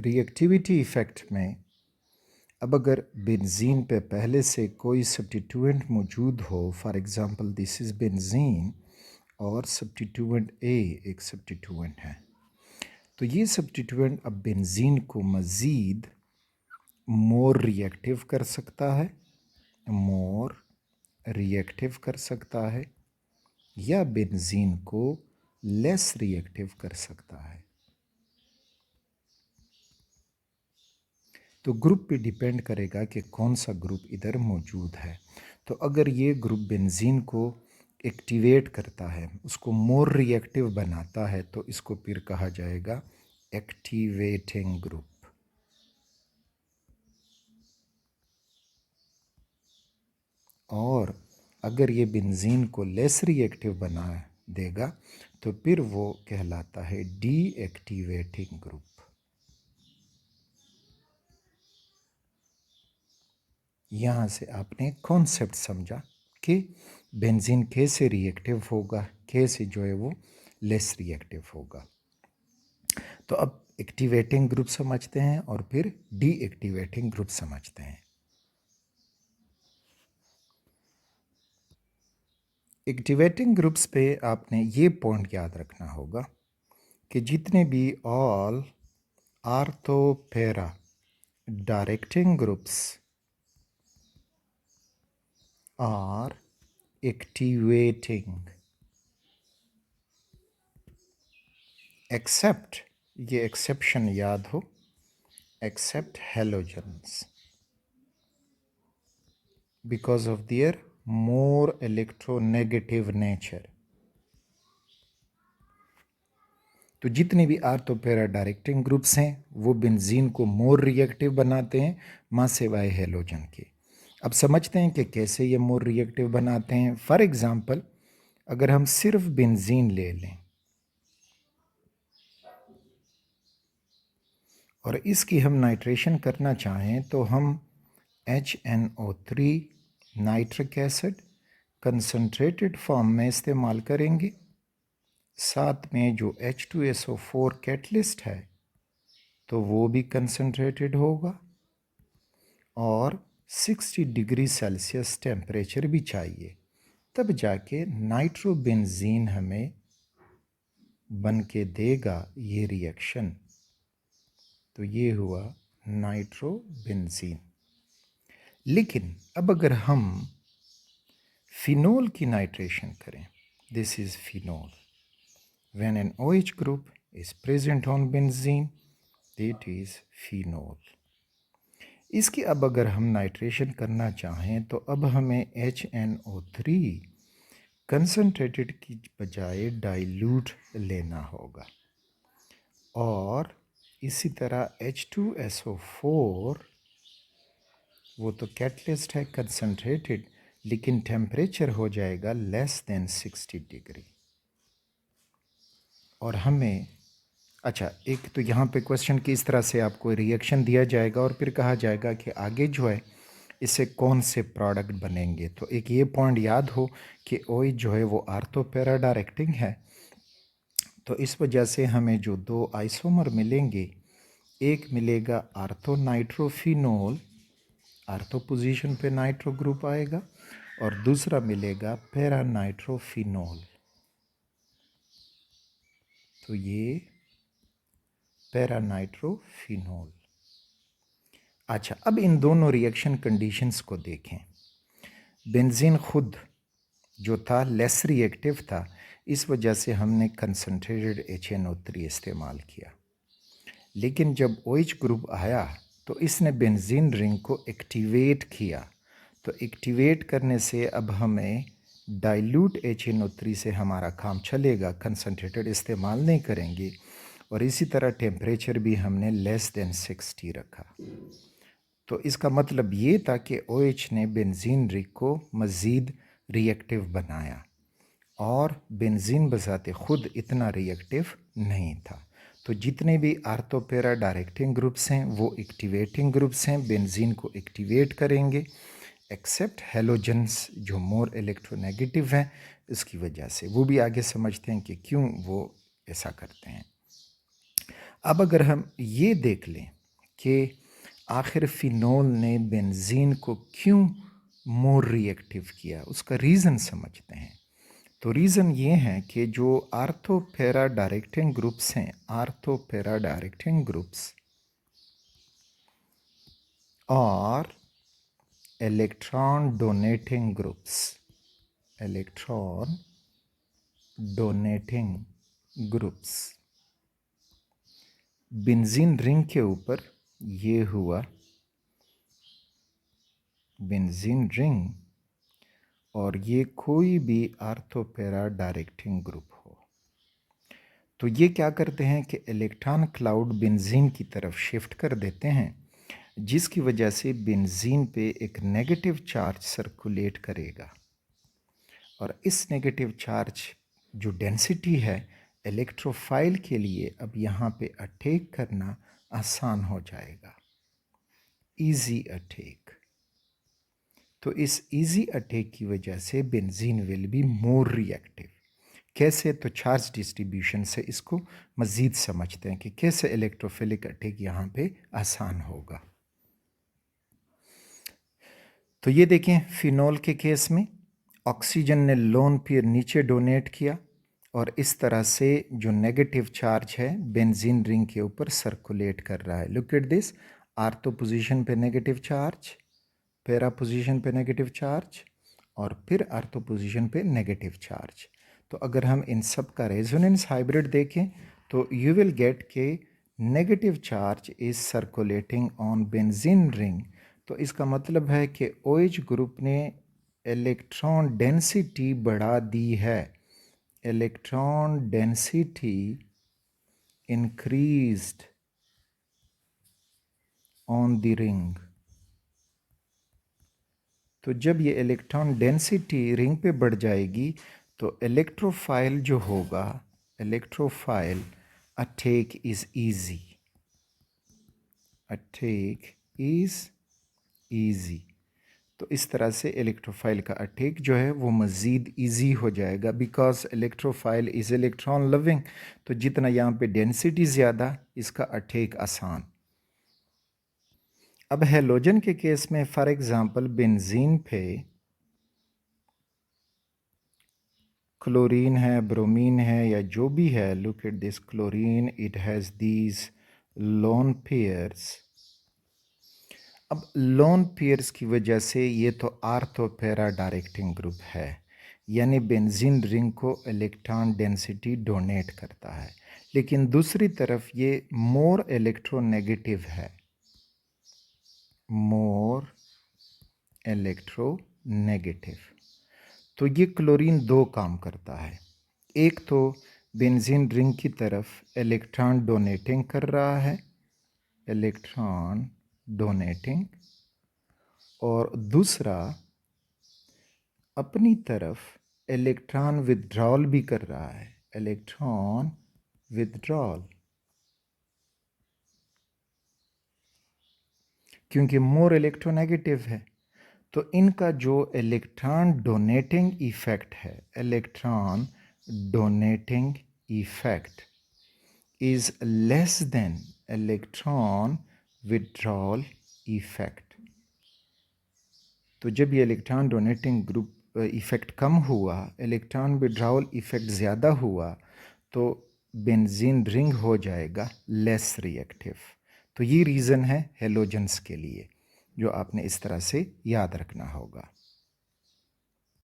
Reactivity effect में अब अगर बेंजीन पे पहले से कोई सब्स्टिट्यूएंट मौजूद हो, for example this is benzene और सब्स्टिट्यूएंट ए एक सब्स्टिट्यूएंट है, तो ये सब्स्टिट्यूएंट अब बेंजीन को मज़ीद मोर रिएक्टिव कर सकता है, मोर रिएक्टिव कर सकता है, या बेंजीन को लेस रिएक्टिव कर सकता है। तो ग्रुप पे डिपेंड करेगा कि कौन सा ग्रुप इधर मौजूद है। तो अगर ये ग्रुप बेंजीन को एक्टिवेट करता है, उसको मोर रिएक्टिव बनाता है, तो इसको फिर कहा जाएगा एक्टिवेटिंग ग्रुप। और अगर ये बेंजीन को लेस रिएक्टिव बना देगा तो फिर वो कहलाता है डीएक्टिवेटिंग ग्रुप। यहाँ से आपने कॉन्सेप्ट समझा कि बेंजीन कैसे रिएक्टिव होगा, कैसे जो है वो लेस रिएक्टिव होगा। तो अब एक्टिवेटिंग ग्रुप समझते हैं और फिर डीएक्टिवेटिंग ग्रुप समझते हैं। एक्टिवेटिंग ग्रुप्स पे आपने ये पॉइंट याद रखना होगा कि जितने भी all ortho para directing groups are activating except, ये एक्सेप्शन याद हो, except halogens because of their more electronegative nature. तो जितने भी आर्थो पैरा डायरेक्टिंग ग्रुप्स हैं वो बेंजीन को मोर रिएक्टिव बनाते हैं मां सिवाय हेलोजन के। अब समझते हैं कि कैसे ये मोर रिएक्टिव बनाते हैं। फॉर एग्जांपल अगर हम सिर्फ बेंजीन ले लें और इसकी हम नाइट्रेशन करना चाहें तो हम HNO3 nitric acid concentrated form में इस्तेमाल करेंगे, साथ में जो H2SO4 कैटलिस्ट है तो वो भी कंसनट्रेटेड होगा, और 60 डिग्री सेल्सियस टेम्परेचर भी चाहिए, तब जाके नाइट्रोबेंजीन हमें बन के देगा ये रिएक्शन। तो ये हुआ नाइट्रोबेंजीन। लेकिन अब अगर हम फिनोल की नाइट्रेशन करें, this is phenol, when an OH group is present on benzene it is phenol. इसकी अब अगर हम नाइट्रेशन करना चाहें तो अब हमें HNO3 कंसनट्रेटेड की बजाय डाइल्यूट लेना होगा, और इसी तरह H2SO4 वो तो कैटलिस्ट है कंसनट्रेटेड, लेकिन टेम्परेचर हो जाएगा लेस देन 60 डिग्री। और हमें एक तो यहाँ पे क्वेश्चन की इस तरह से आपको रिएक्शन दिया जाएगा और फिर कहा जाएगा कि आगे जो है इससे कौन से प्रोडक्ट बनेंगे। तो एक ये पॉइंट याद हो कि OH जो है वो आर्थो पैरा डायरेक्टिंग है, तो इस वजह से हमें जो दो आइसोमर मिलेंगे, एक मिलेगा आर्थो नाइट्रोफिनोल, आर्थो पोजीशन पे नाइट्रो ग्रुप आएगा, और दूसरा मिलेगा पैरा नाइट्रोफिनोल। तो ये पैरा नाइट्रोफिनोल। अच्छा, अब इन दोनों रिएक्शन कंडीशंस को देखें। बेंजीन खुद जो था लेस रिएक्टिव था, इस वजह से हमने कंसनट्रेटेड HNO3 इस्तेमाल किया, लेकिन जब OH ग्रुप आया तो इसने बेंजीन रिंग को एक्टिवेट किया। तो एक्टिवेट करने से अब हमें डाइल्यूट HNO3 से हमारा काम चलेगा, कंसनट्रेटेड इस्तेमाल नहीं करेंगे, और इसी तरह टेम्परेचर भी हमने लेस देन 60 रखा। तो इसका मतलब ये था कि OH ने बेंजीन रिंग को मज़ीद रिएक्टिव बनाया, और बेंजीन बजाते खुद इतना रिएक्टिव नहीं था। तो जितने भी आर्थो पैरा डायरेक्टिंग ग्रुप्स हैं वो एक्टिवेटिंग ग्रुप्स हैं, बेंजीन को एक्टिवेट करेंगे, एक्सेप्ट हेलोजन्स जो मोर इलेक्ट्रोनेगेटिव हैं, इसकी वजह से। वो भी आगे समझते हैं कि क्यों वो ऐसा करते हैं। अब अगर हम ये देख लें कि आखिर फिनोल ने बेंजीन को क्यों मोर रिएक्टिव किया, उसका रीज़न समझते हैं। तो रीज़न ये है कि जो आर्थो पैरा डायरेक्टिंग ग्रुप्स हैं, आर्थो पैरा डायरेक्टिंग ग्रुप्स और electron donating groups, electron donating groups, benzene ring के ऊपर ये हुआ बेंजीन रिंग और ये कोई भी आर्थो पैरा डायरेक्टिंग ग्रुप हो, तो ये क्या करते हैं कि इलेक्ट्रॉन क्लाउड बेंजीन की तरफ शिफ्ट कर देते हैं, जिसकी वजह से बेंजीन पे एक नेगेटिव चार्ज सर्कुलेट करेगा और इस नेगेटिव चार्ज जो डेंसिटी है इलेक्ट्रोफाइल के लिए अब यहाँ पे अटैक करना आसान हो जाएगा, इजी अटैक। तो इस इजी अटैक की वजह से benzene will be more reactive. कैसे? तो चार्ज डिस्ट्रीब्यूशन से इसको मज़ीद समझते हैं कि कैसे इलेक्ट्रोफिलिक अटैक यहाँ पे आसान होगा। तो ये देखें, फिनोल के केस में ऑक्सीजन ने लोन पेयर नीचे डोनेट किया और इस तरह से जो नेगेटिव चार्ज है बेंजीन रिंग के ऊपर सर्कुलेट कर रहा है। Look at this, ortho position पे नेगेटिव चार्ज, पैरा पोजीशन पे नेगेटिव चार्ज और फिर आर्थो पोजीशन पे नेगेटिव चार्ज। तो अगर हम इन सब का रेजोनेंस हाइब्रिड देखें तो यू विल गेट के negative charge is circulating on benzene ring. तो इसका मतलब है कि OH ग्रुप ने इलेक्ट्रॉन डेंसिटी बढ़ा दी है, electron density increased on the ring. तो जब ये इलेक्ट्रॉन डेंसिटी रिंग पे बढ़ जाएगी तो इलेक्ट्रोफाइल जो होगा, electrophile attack is easy, attack is easy. तो इस तरह से इलेक्ट्रोफाइल का अटैक जो है वो मज़ीद ईजी हो जाएगा, because electrophile is electron loving. तो जितना यहाँ पे डेंसिटी ज़्यादा, इसका अटैक आसान। अब हेलोजन के केस में फॉर एग्ज़ाम्पल बेंजीन पे क्लोरीन है, ब्रोमीन है या जो भी है, look at this chlorine, it has these lone pairs. अब लोन पेयर्स की वजह से ये तो आर्थो पैरा डायरेक्टिंग ग्रुप है, यानी बेंजीन रिंग को इलेक्ट्रॉन डेंसिटी डोनेट करता है, लेकिन दूसरी तरफ ये मोर इलेक्ट्रोनेगेटिव है, मोर इलेक्ट्रोनेगेटिव। तो ये क्लोरीन दो काम करता है, एक तो बेंजीन रिंग की तरफ इलेक्ट्रॉन डोनेटिंग कर रहा है, इलेक्ट्रॉन डोनेटिंग, और दूसरा अपनी तरफ इलेक्ट्रॉन विथड्रॉल भी कर रहा है, इलेक्ट्रॉन विथड्रॉल, क्योंकि मोर इलेक्ट्रोनेगेटिव है। तो इनका जो इलेक्ट्रॉन डोनेटिंग इफेक्ट है, electron donating effect is less than electron withdrawal effect. तो जब ये इलेक्ट्रॉन डोनेटिंग ग्रुप इफ़ेक्ट कम हुआ, इलेक्ट्रॉन विड्रॉल इफ़ेक्ट ज़्यादा हुआ, तो बेंजीन रिंग हो जाएगा लेस रिएक्टिव। तो ये रीज़न है हेलोजेंस के लिए, जो आपने इस तरह से याद रखना होगा।